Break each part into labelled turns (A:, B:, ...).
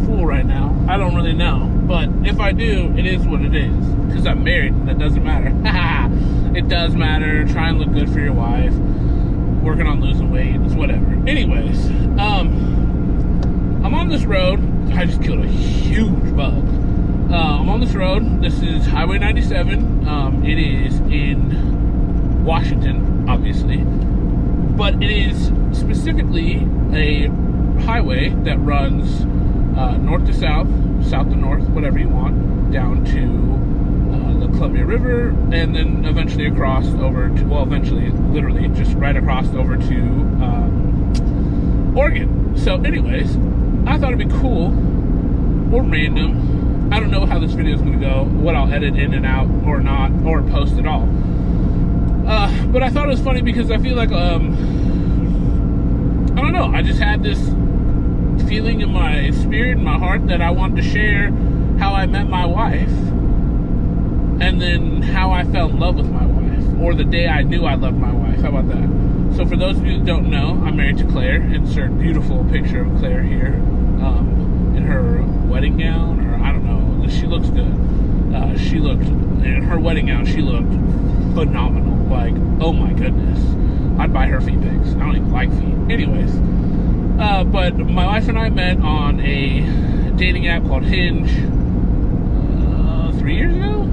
A: a fool right now. I don't really know. But if I do, it is what it is. Because I'm married, and that doesn't matter. It does matter. Try and look good for your wife. Working on losing weight. It's whatever. Anyways, I'm on this road. I just killed a huge bug. I'm on this road. This is Highway 97. It is in Washington, obviously. But it is specifically a highway that runs north to south, south to north, whatever you want, down to the Columbia River, and then eventually across over to, well, eventually, literally, just right across over to Oregon. So anyways, I thought it'd be cool, or random, I don't know how this video is going to go, what I'll edit in and out, or not, or post at all. But I thought it was funny because I feel like, I don't know, I just had this feeling in my spirit, in my heart, that I wanted to share how I met my wife, and then how I fell in love with my wife, or the day I knew I loved my wife. How about that? So for those of you that don't know, I'm married to Claire. Insert beautiful picture of Claire here, in her wedding gown, or I don't know, she looks good. She looked, in her wedding gown, she looked phenomenal. Like, oh my goodness. I'd buy her feet pics. I don't even like feet. Anyways, but my wife and I met on a dating app called Hinge 3 years ago?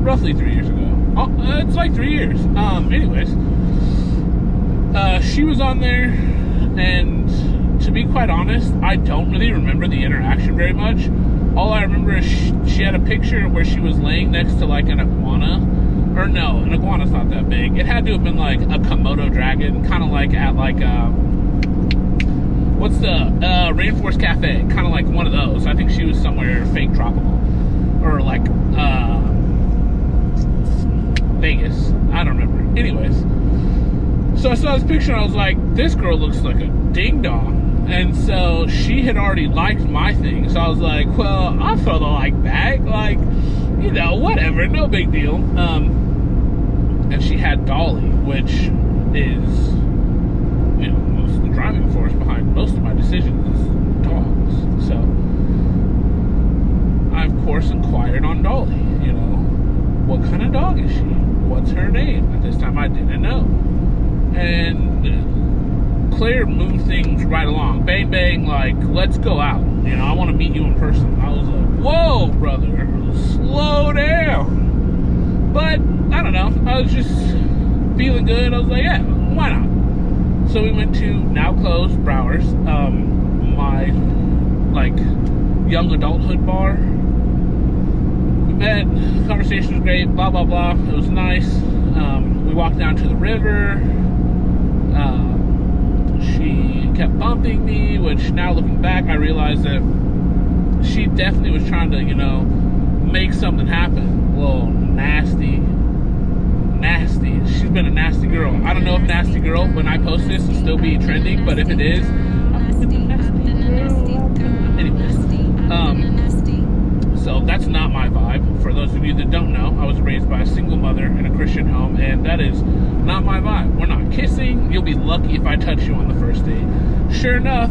A: Roughly 3 years ago. Oh, it's like 3 years. Anyways, she was on there, and to be quite honest, I don't really remember the interaction very much. All I remember is she had a picture where she was laying next to like an iguana. Or no, an iguana's not that big. It had to have been like a Komodo dragon, kind of like at like what's the Rainforest Cafe? Kind of like one of those. I think she was somewhere fake tropical, or like Vegas. I don't remember. Anyways, so I saw this picture and I was like, this girl looks like a ding dong. And so she had already liked my thing. So I was like, well, I'll throw the like back. Like, you know, whatever, no big deal. And she had Dolly, which is, you know, most of the driving force behind most of my decisions is dogs. So I, of course, inquired on Dolly, you know, what kind of dog is she? What's her name? At this time, I didn't know. And Claire moved things right along. Bang, bang, like, let's go out. You know, I want to meet you in person. I was like, whoa, brother, slow down. But, I don't know, I was just feeling good. I was like, yeah, why not? So we went to now closed Browers, my, like, young adulthood bar. We met, the conversation was great, blah, blah, blah. It was nice. We walked down to the river. She kept bumping me, which now looking back, I realized that she definitely was trying to, you know, make something happen. A little nasty. She's been a nasty girl. I don't know if nasty girl, when I post this, will still be trending, but if it is, I'm a nasty girl. Anyways, so that's not my vibe. For those of you that don't know, I was raised by a single mother in a Christian home, and that is not my vibe. We're not kissing. You'll be lucky if I touch you on the first date. Sure enough,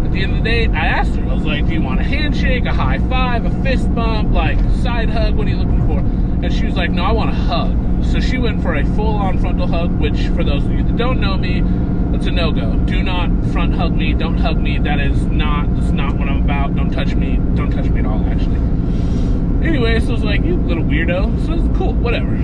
A: at the end of the date, I asked her, I was like, do you want a handshake, a high five, a fist bump, like side hug? What are you looking for? And she was like, no, I want a hug. So she went for a full-on frontal hug, which for those of you that don't know me, that's a no-go. Do not front hug me. Don't hug me. That's not what I'm about. Don't touch me. Don't touch me at all, actually. Anyway, so I was like, you little weirdo. So it's cool, whatever.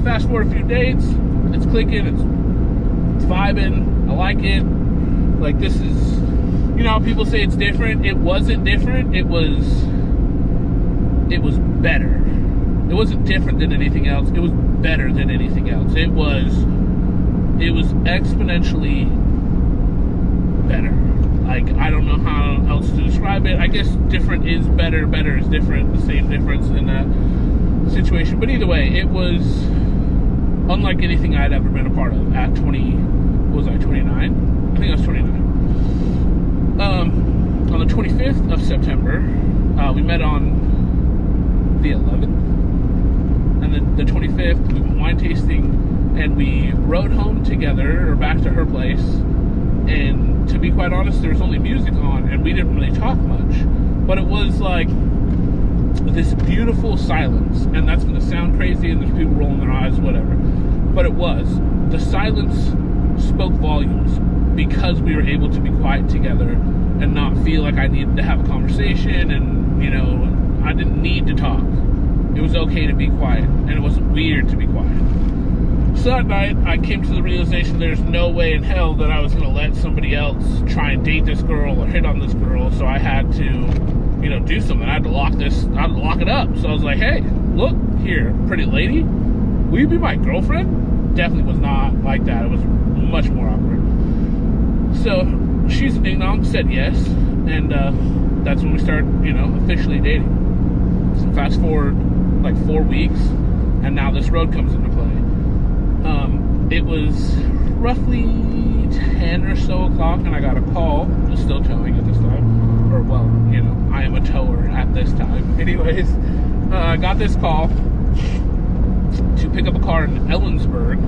A: Fast forward a few dates. It's clicking. It's vibing. I like it. Like, this is, you know how people say it's different? It wasn't different. It was better. It wasn't different than anything else. It was better than anything else. It was exponentially better. Like, I don't know how else to describe it. I guess different is better, better is different, the same difference in that situation. But either way, it was unlike anything I'd ever been a part of at 29? I think I was 29. On the 25th of September, we met on the 11th. And then the 25th, we went wine tasting, and we rode home together, or back to her place. And to be quite honest, there was only music on, and we didn't really talk talk much. But it was like this beautiful silence, and that's going to sound crazy, and there's people rolling their eyes, whatever. But it was. The silence spoke volumes because we were able to be quiet together and not feel like I needed to have a conversation, and, you know, I didn't need to talk. It was okay to be quiet, and it wasn't weird to be quiet. So that night, I came to the realization there's no way in hell that I was going to let somebody else try and date this girl or hit on this girl, so I had to, you know, do something. I had to lock it up. So I was like, hey, look here, pretty lady, will you be my girlfriend? Definitely was not like that. It was much more awkward. So she's a ding dong, said yes, and that's when we started, you know, officially dating. So fast forward like 4 weeks, and now this road comes into play. It was roughly 10 or so o'clock, and I got a call. I was still towing at this time, or, well, you know, I am a tower at this time. Anyways, I got this call to pick up a car in Ellensburg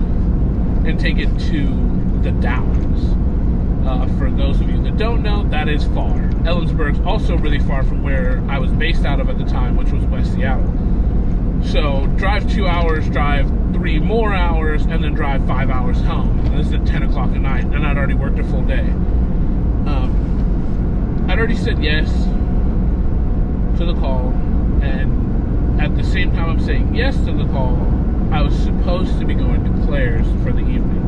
A: and take it to the Downs. For those of you that don't know, that is far. Ellensburg's also really far from where I was based out of at the time, which was West Seattle. So drive 2 hours, drive 3 more hours, and then drive 5 hours home. And this is at 10 o'clock at night, and I'd already worked a full day. I'd already said yes to the call, and at the same time I'm saying yes to the call, I was supposed to be going to Claire's for the evening.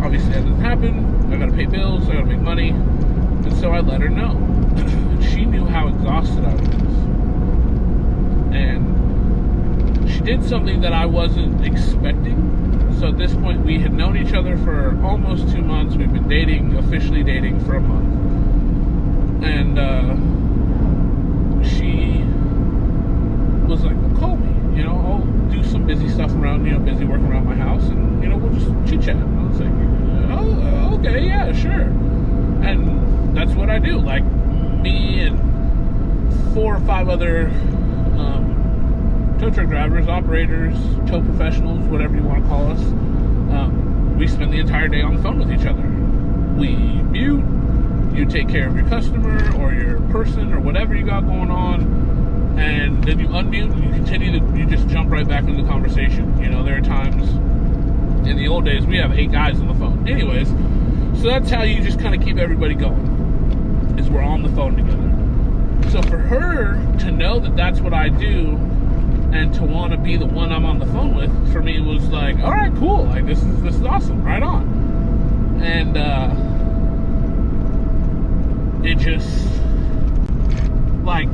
A: Obviously that didn't happen. I gotta pay bills, I gotta make money, and so I let her know. She knew how exhausted I was. And she did something that I wasn't expecting. So at this point, we had known each other for almost 2 months. We've been dating, officially dating, for a month. And she was like, well, call me. You know, I'll do some busy stuff around, you know, busy working around my house. And, you know, we'll just chit-chat. And I was like, oh, okay, yeah, sure. And that's what I do. Like, me and 4 or 5 other tow truck drivers, operators, tow professionals, whatever you want to call us, we spend the entire day on the phone with each other. We mute, you take care of your customer or your person or whatever you got going on, and then you unmute and you continue to, you just jump right back into the conversation. You know, there are times, in the old days, we have 8 guys on the phone. Anyways, so that's how you just kind of keep everybody going, is we're on the phone together. So for her to know that that's what I do, and to want to be the one I'm on the phone with, for me, it was like, all right, cool. Like, this is awesome. Right on. And it just, like,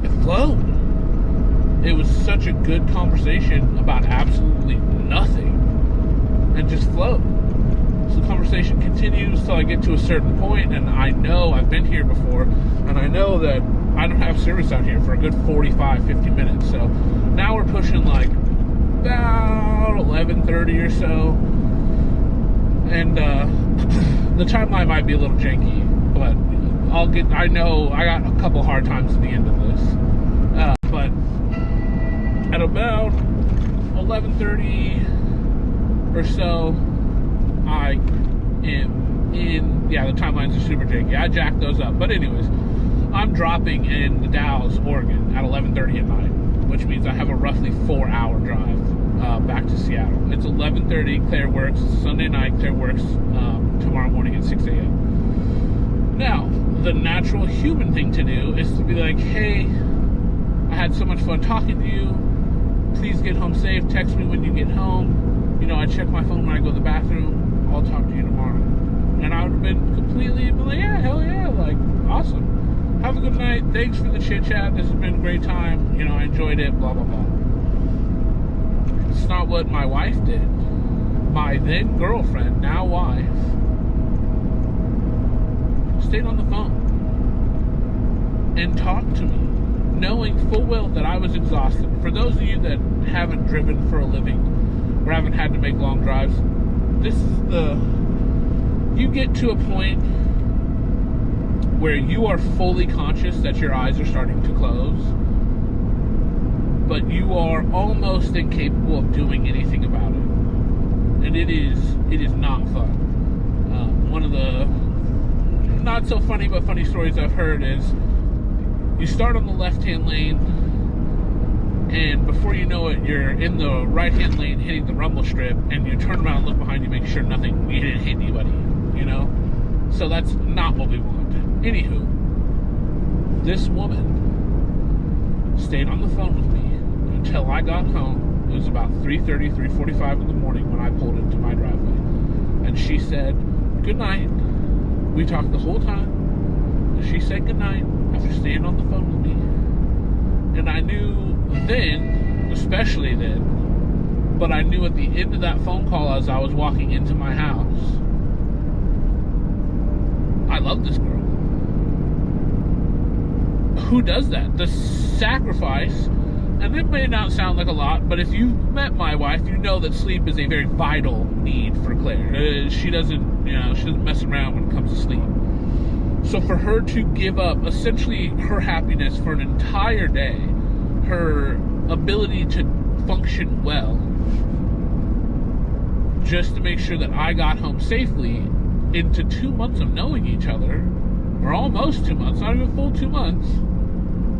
A: it flowed. It was such a good conversation about absolutely nothing, and just flowed. So the conversation continues till I get to a certain point, and I know I've been here before, and I know that I don't have service out here for a good 45, 50 minutes. So now we're pushing like about 11:30 or so. And the timeline might be a little janky, but I know I got a couple hard times at the end of this. But at about 11:30 or so, I am in, yeah, the timelines are super janky. I jacked those up. But anyways, I'm dropping in the Dalles, Oregon at 11:30 at night, which means I have a roughly 4-hour drive back to Seattle. It's 11:30, Claire works Sunday night, Claire works tomorrow morning at 6 a.m. Now, the natural human thing to do is to be like, hey, I had so much fun talking to you. Please get home safe. Text me when you get home. You know, I check my phone when I go to the bathroom. I'll talk to you tomorrow. And I would have been completely like, yeah, hell yeah, like, awesome. Have a good night. Thanks for the chit-chat. This has been a great time. You know, I enjoyed it, blah, blah, blah. It's not what my wife did. My then girlfriend, now wife, stayed on the phone and talked to me, knowing full well that I was exhausted. For those of you that haven't driven for a living or haven't had to make long drives, this is you get to a point where you are fully conscious that your eyes are starting to close, but you are almost incapable of doing anything about it. And it is not fun. One of the not so funny but funny stories I've heard is you start on the left-hand lane, and before you know it, you're in the right-hand lane hitting the rumble strip, and you turn around and look behind you, make sure you didn't hit anybody, you know? So that's not what we want. Anywho, this woman stayed on the phone with me until I got home. It was about 3:30, 3:45 in the morning when I pulled into my driveway. And she said, "Good night." We talked the whole time. And she said good night after staying on the phone with me. And I knew then, especially then, but I knew at the end of that phone call as I was walking into my house, I love this girl. Who does that? The sacrifice, and it may not sound like a lot, but if you've met my wife, you know that sleep is a very vital need for Claire. She doesn't mess around when it comes to sleep. So for her to give up essentially her happiness for an entire day, her ability to function well, just to make sure that I got home safely into 2 months of knowing each other, or almost 2 months, not even full 2 months,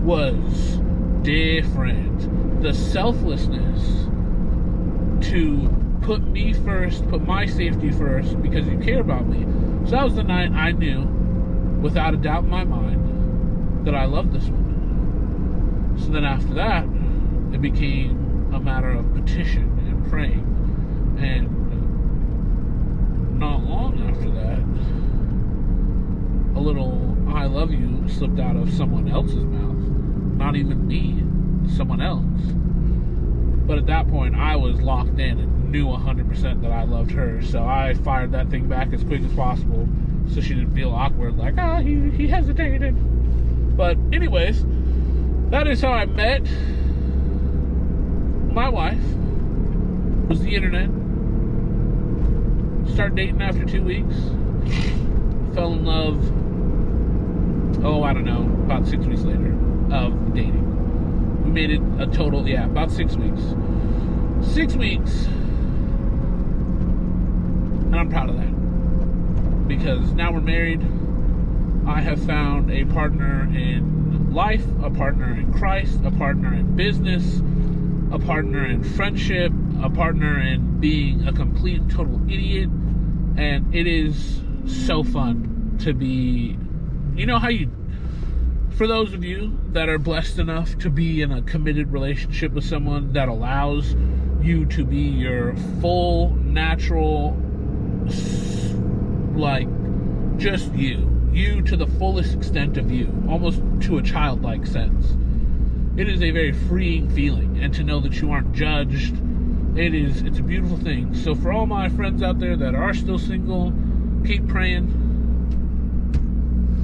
A: was different. The selflessness to put me first, put my safety first, because you care about me. So that was the night I knew, without a doubt in my mind, that I loved this woman. So then after that, it became a matter of petition and praying. And not long after that, a little "I love you" slipped out of someone else's mouth. Not even me, someone else. But at that point, I was locked in and knew 100% that I loved her. So I fired that thing back as quick as possible so she didn't feel awkward, like, he hesitated. But anyways, that is how I met my wife. It was the internet. Started dating after 2 weeks. Fell in love, I don't know, about 6 weeks later of dating. We made it a total, about 6 weeks. 6 weeks. And I'm proud of that. Because now we're married. I have found a partner in life, a partner in Christ, a partner in business, a partner in friendship, a partner in being a complete and total idiot. And it is so fun to be, for those of you that are blessed enough to be in a committed relationship with someone that allows you to be your full, natural, just you to the fullest extent of you, almost to a childlike sense. It is a very freeing feeling, and to know that you aren't judged, it's a beautiful thing. So for all my friends out there that are still single, keep praying.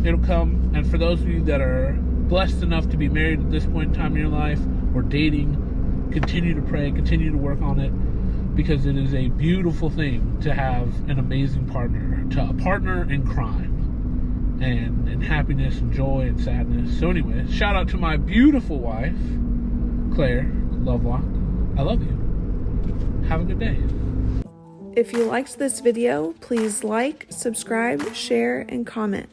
A: It'll come. And for those of you that are blessed enough to be married at this point in time in your life, or dating, continue to pray, continue to work on it, because it is a beautiful thing to have an amazing partner, a partner in crime, and in happiness and joy and sadness. So anyways, shout out to my beautiful wife, Claire Lovelock. I love you. Have a good day.
B: If you liked this video, please like, subscribe, share, and comment.